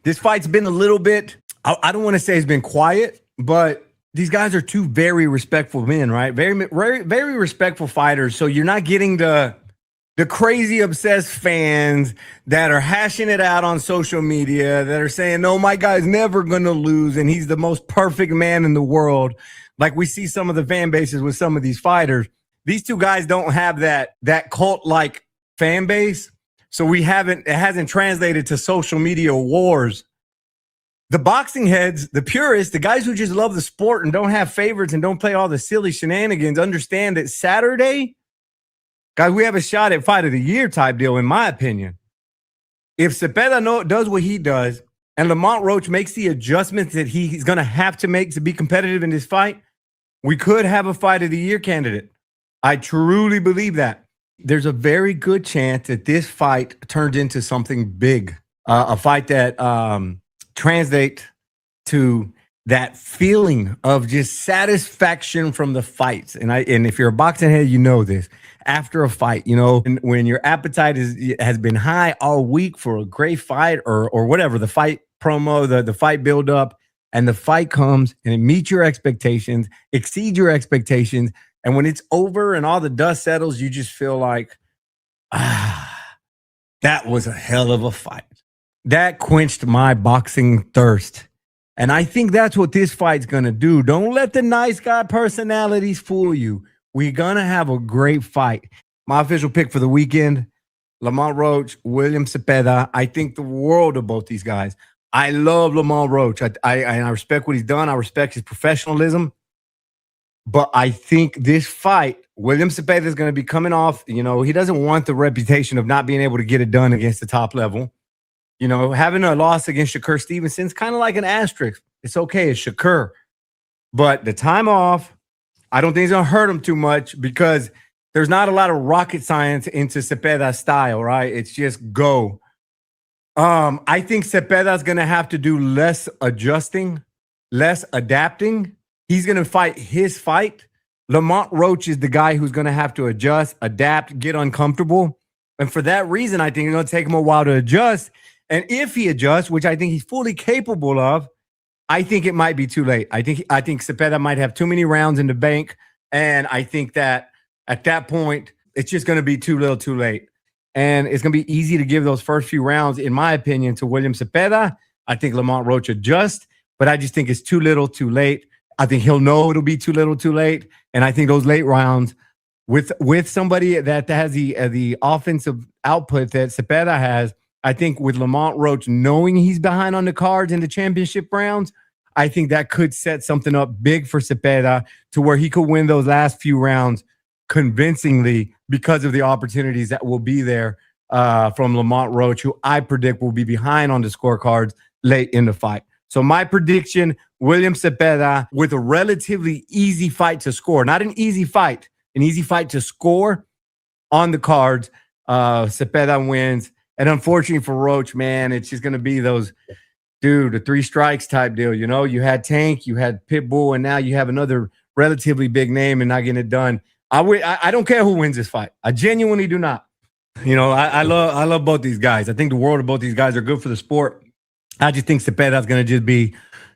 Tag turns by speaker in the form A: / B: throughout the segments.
A: This fight's been a little bit, I don't want to say it's been quiet, but these guys are two very respectful men, right? Very, very, very respectful fighters. So you're not getting the crazy obsessed fans that are hashing it out on social media, that are saying, no, my guy's never going to lose and he's the most perfect man in the world. Like we see some of the fan bases with some of these fighters. These two guys don't have that cult-like fan base. So it hasn't translated to social media wars. The boxing heads, the purists, the guys who just love the sport and don't have favorites and don't play all the silly shenanigans understand that Saturday, guys, we have a shot at fight of the year type deal, in my opinion. If Zepeda does what he does and Lamont Roach makes the adjustments that he's going to have to make to be competitive in this fight, we could have a fight of the year candidate. I truly believe that. There's a very good chance that this fight turns into something big, a fight that translates to that feeling of just satisfaction from the fights. And if you're a boxing head, you know this. After a fight, and when your appetite has been high all week for a great fight or whatever, the fight promo, the fight build up, and the fight comes and it meets your expectations, exceeds your expectations. And when it's over and all the dust settles, you just feel like, that was a hell of a fight. That quenched my boxing thirst. And I think that's what this fight's going to do. Don't let the nice guy personalities fool you. We're going to have a great fight. My official pick for the weekend, Lamont Roach, William Zepeda. I think the world of both these guys. I love Lamont Roach. I respect what he's done. I respect his professionalism. But I think this fight, William Zepeda is going to be coming off, he doesn't want the reputation of not being able to get it done against the top level. Having a loss against Shakur Stevenson is kind of like an asterisk. It's okay. It's Shakur. But the time off, I don't think it's going to hurt him too much because there's not a lot of rocket science into Zepeda's style, right? It's just go. I think Zepeda's going to have to do less adjusting, less adapting. He's going to fight his fight. Lamont Roach is the guy who's going to have to adjust, adapt, get uncomfortable. And for that reason, I think it's going to take him a while to adjust. And if he adjusts, which I think he's fully capable of, I think it might be too late. I think Zepeda might have too many rounds in the bank. And I think that at that point, it's just going to be too little too late. And it's going to be easy to give those first few rounds, in my opinion, to William Zepeda. I think Lamont Roach adjusts, but I just think it's too little too late. I think he'll know it'll be too little too late. And I think those late rounds with somebody that has the offensive output that Zepeda has, I think with Lamont Roach knowing he's behind on the cards in the championship rounds, I think that could set something up big for Zepeda to where he could win those last few rounds convincingly because of the opportunities that will be there from Lamont Roach, who I predict will be behind on the scorecards late in the fight. So my prediction, William Zepeda with a relatively easy fight to score. Not an easy fight, an easy fight to score on the cards. Zepeda wins. And unfortunately for Roach, man, it's just going to be those, the 3 strikes type deal. You had Tank, you had Pitbull, and now you have another relatively big name and not getting it done. I don't care who wins this fight. I genuinely do not. I love both these guys. I think the world of both these guys are good for the sport. I just think Zepeda's going to just be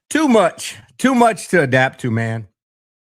A: too much to adapt to, man.